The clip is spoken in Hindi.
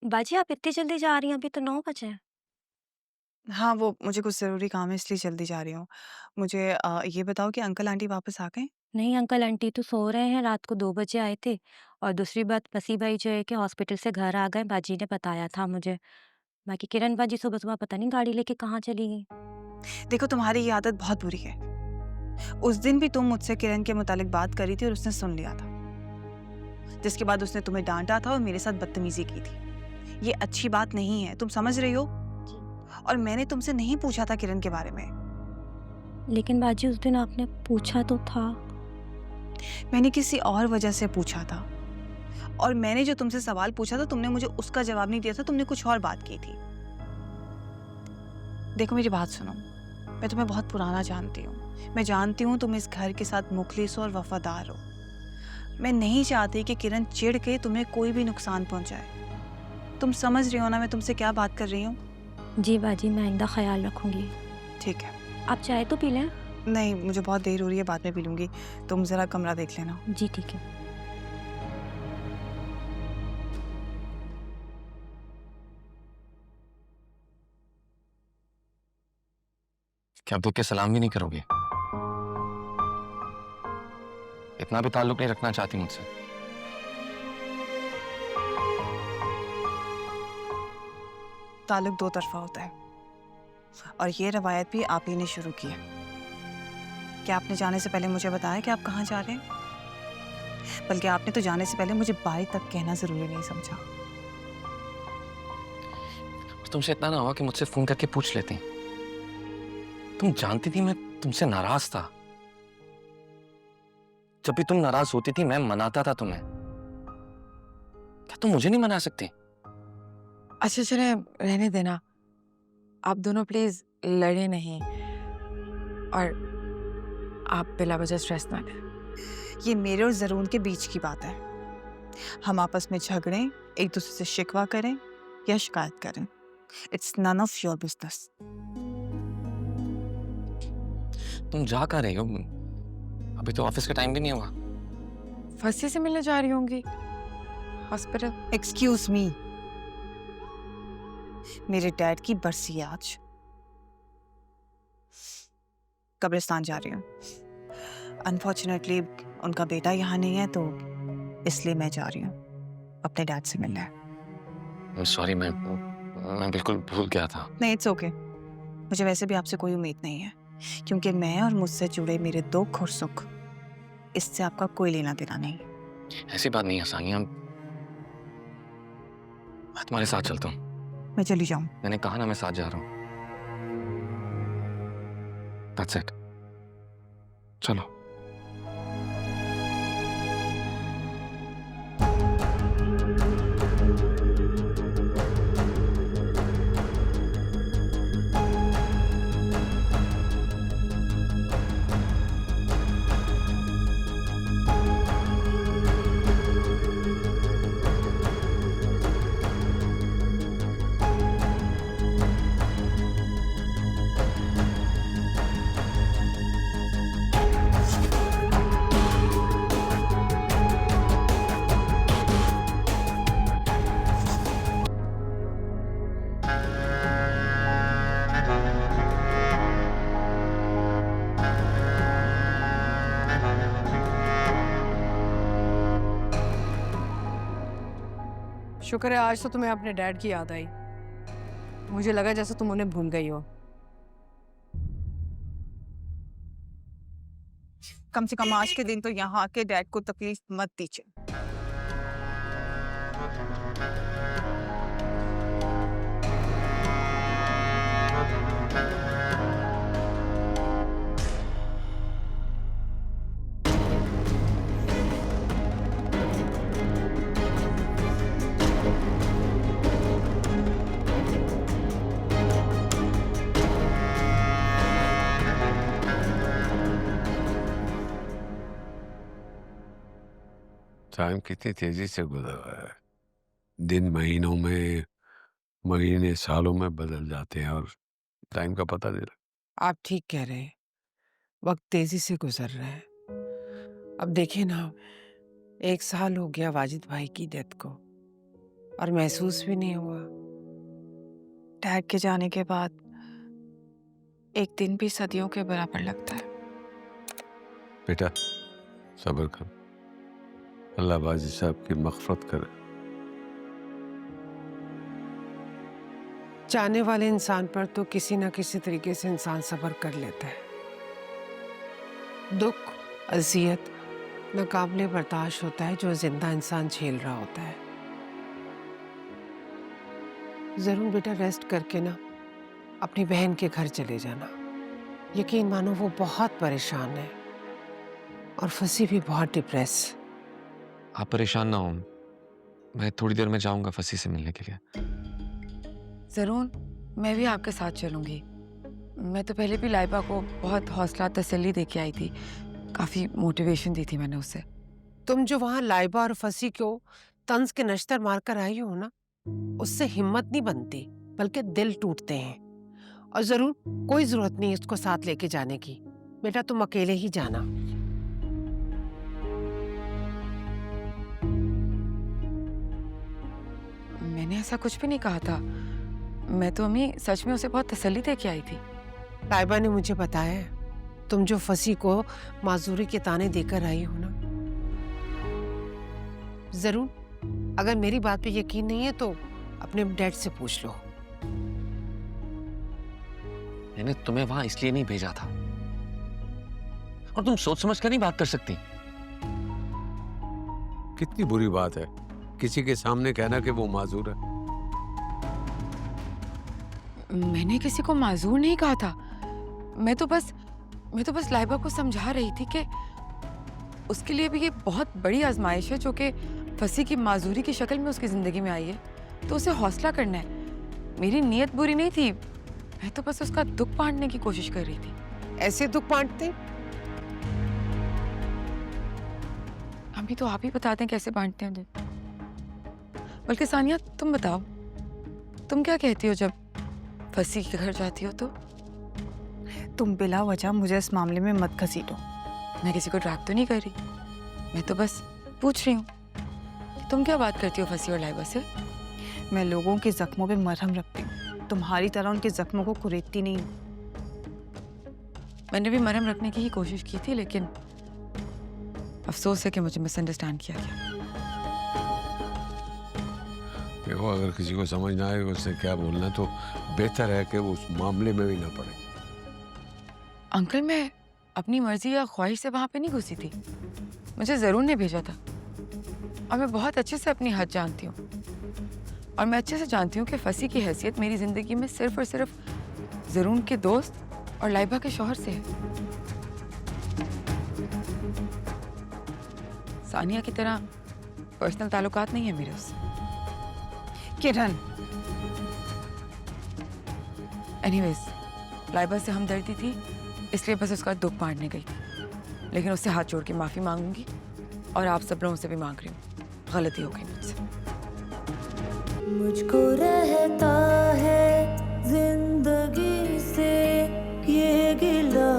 बाजी आप इतनी जल्दी जा रही हैं? अभी तो 9 बजे हैं। हाँ, वो मुझे कुछ ज़रूरी काम है इसलिए जल्दी जा रही हूँ। मुझे ये बताओ कि अंकल आंटी वापस आ गए? नहीं अंकल आंटी तो सो रहे हैं, रात को 2 बजे आए थे। और दूसरी बात पसी भाई जो है कि हॉस्पिटल से घर आ गए, बाजी ने बताया था मुझे। बाकी किरण बाजी सुबह-सुबह पता नहीं गाड़ी लेके कहाँ चली गई। देखो तुम्हारी ये आदत बहुत बुरी है। उस दिन भी तुम मुझसे किरण के मुतालिक बात करी थी और उसने सुन लिया था। जिसके बाद उसने तुम्हें डाँटा था और मेरे साथ बदतमीज़ी की थी। ये अच्छी बात नहीं है, तुम समझ रही हो? जी। और मैंने तुमसे नहीं पूछा था किरण के बारे में। लेकिन बाजी उस दिन आपने पूछा तो था। मैंने किसी और वजह से पूछा था। और मैंने जो तुमसे सवाल पूछा था तुमने मुझे उसका जवाब नहीं दिया था, तुमने कुछ और बात की थी। देखो मेरी बात सुनो, मैं तुम्हें बहुत पुराना जानती हूँ। मैं जानती हूँ तुम इस घर के साथ मुखलिस हो और वफादार हो। मैं नहीं चाहती कि किरण चिढ़ के तुम्हें कोई भी नुकसान पहुंचाए। तुम समझ रही हो ना मैं तुमसे क्या बात कर रही हूँ? जी बाजी, मैं आइंदा ख़्याल रखूँगी। ठीक है। आप चाय तो पी लें? नहीं, मुझे बहुत देर हो रही है, बाद में पी लूंगी। तुम ज़रा कमरा देख लेना। जी, ठीक है। क्या आप दुख के सलाम भी नहीं करोगे? इतना भी ताल्लुक नहीं रखना चाहती मुझसे? ताल्लुक दो तरफा होता है और ये रवायत भी आप ही ने शुरू की है। क्या आपने जाने से पहले मुझे बताया कि आप कहाँ जा रहे हैं? बल्कि आपने तो जाने से पहले मुझे बाई तक कहना ज़रूरी नहीं समझा। तुमसे इतना ना हुआ कि मुझसे फोन करके पूछ लेती? तुम जानती थी मैं तुमसे नाराज था। जब भी तुम नाराज होती थी मैं मनाता था तुम्हें। क्या तुम मुझे नहीं मना सकती? अच्छा चले, रहने देना। आप दोनों प्लीज लड़े नहीं, और आप बिला वजह स्ट्रेस ना लें। ये मेरे और ज़रून के बीच की बात है। हम आपस में झगड़ें, एक दूसरे से शिकवा करें या शिकायत करें, it's none of your business. तुम जा कहाँ रही हो? अभी तो ऑफिस का टाइम भी नहीं हुआ। फंसी से मिलने जा रही होंगी हॉस्पिटल। एक्सक्यूज मी, मेरे डैड की बरसी है आज। कब्रिस्तान जा रही हूँ। अनफॉर्चुनेटली उनका बेटा यहाँ नहीं है, तो इसलिए मैं जा रही हूँ अपने डैड से मिलने। सॉरी, मैं बिल्कुल भूल गया था। नहीं, इट्स ओके। मुझे वैसे भी आपसे कोई उम्मीद नहीं है, क्योंकि मैं और मुझसे जुड़े मेरे दुख और सुख, इससे आपका कोई लेना देना नहीं। ऐसी बात नहीं है सानिया, मैं तुम्हारे साथ चलता हूँ। मैं चली जाऊँ? मैंने कहा ना मैं साथ जा रहा हूँ। That's it. चलो। शुक्र है आज तो तुम्हें अपने डैड की याद आई। मुझे लगा जैसे तुम उन्हें भूल गई हो। कम से कम आज के दिन तो यहाँ आके डैड को तकलीफ मत दीजिए। टाइम कितनी तेजी से गुजर रहा है। दिन महीनों में, महीने सालों में बदल जाते हैं और टाइम का पता नहीं लगता। आप ठीक कह रहे हैं, वक्त तेजी से गुजर रहा है। अब देखिए ना, 1 साल हो गया वाजिद भाई की डेथ को, और महसूस भी नहीं हुआ। डैड के जाने के बाद एक दिन भी सदियों के बराबर लगता है। बेटा सब्र कर, अल्लाह बाजी साहब की मग़फ़िरत करे। जाने वाले इंसान पर तो किसी ना किसी तरीके से इंसान सब्र कर लेता है। दुख, अज़ियत नाकाबिले बर्दाश्त होता है जो जिंदा इंसान झेल रहा होता है। जरूर बेटा रेस्ट करके ना अपनी बहन के घर चले जाना। यकीन मानो वो बहुत परेशान है और फसी भी बहुत डिप्रेस। आप परेशान ना हो, मैं थोड़ी देर में जाऊंगा फसी से मिलने के लिए। ज़रूर, मैं भी आपके साथ चलूँगी। मैं तो पहले भी लाइबा को बहुत हौसला तसल्ली दे के आई थी, काफ़ी मोटिवेशन दी थी मैंने उसे। तुम जो वहां लाइबा और फसी को तंज के नश्तर मारकर आई हो ना, उससे हिम्मत नहीं बनती बल्कि दिल टूटते हैं। और जरूर कोई जरूरत नहीं इसको साथ लेके जाने की। बेटा तुम अकेले ही जाना। मैंने ऐसा कुछ भी नहीं कहा था। मैं तो अम्मी सच में उसे बहुत तसल्ली दे के आई थी। लाइबा ने मुझे बताया है, तुम जो फसी को माजूरी के ताने देकर आई हो ना। जरूर अगर मेरी बात पे यकीन नहीं है तो अपने डैड से पूछ लो। मैंने तुम्हें वहां इसलिए नहीं भेजा था, और तुम सोच समझ कर नहीं बात कर सकती। कितनी बुरी बात है किसी के सामने कहना कि वो माजूर है। मैंने किसी को माजूर नहीं कहा था। मैं तो बस लाइबा को समझा रही थी कि उसके लिए भी ये बहुत बड़ी आजमाइश है जो कि फसी की माजूरी की शक्ल में उसकी जिंदगी में आई है, तो उसे हौसला करना है। मेरी नीयत बुरी नहीं थी, मैं तो बस उसका दुख बांटने की कोशिश कर रही थी। ऐसे दुख बांटते? अभी तो आप ही बताते हैं कैसे बांटते हैं। बल्कि सानिया तुम बताओ, तुम क्या कहती हो जब फसी के घर जाती हो तो? तुम बिला वजह मुझे इस मामले में मत घसीटो। मैं किसी को ड्रैग तो नहीं कर रही, मैं तो बस पूछ रही हूँ तुम क्या बात करती हो फसी और लाइबा से? मैं लोगों के जख्मों पे मरहम रखती हूँ, तुम्हारी तरह उनके जख्मों को कुरेदती नहीं हूँ। मैंने भी मरहम रखने की ही कोशिश की थी, लेकिन अफसोस है कि मुझे मिसअंडरस्टैंड किया गया। देखो अगर किसी को समझ ना आए उससे क्या बोलना, तो बेहतर है कि वो उस मामले में भी ना पड़े। अंकल मैं अपनी मर्जी या ख्वाहिश से वहां पे नहीं घुसी थी, मुझे जरूर ने भेजा था। और मैं बहुत अच्छे से अपनी हद जानती हूँ, और मैं अच्छे से जानती हूँ कि फसी की हैसियत मेरी जिंदगी में सिर्फ और सिर्फ जरून के दोस्त और लाइबा के शौहर से है। सानिया की तरह पर्सनल ताल्लुकात नहीं है मेरे उससे। किरण, एनीवेज, लाइबा से हमदर्दी थी इसलिए बस उसका दुख बांटने गई थी, लेकिन उससे हाथ जोड़ के माफी मांगूंगी, और आप सब लोगों से भी मांग रही हूँ, गलती हो गई मुझसे। मुझको रहता है जिंदगी से ये गिला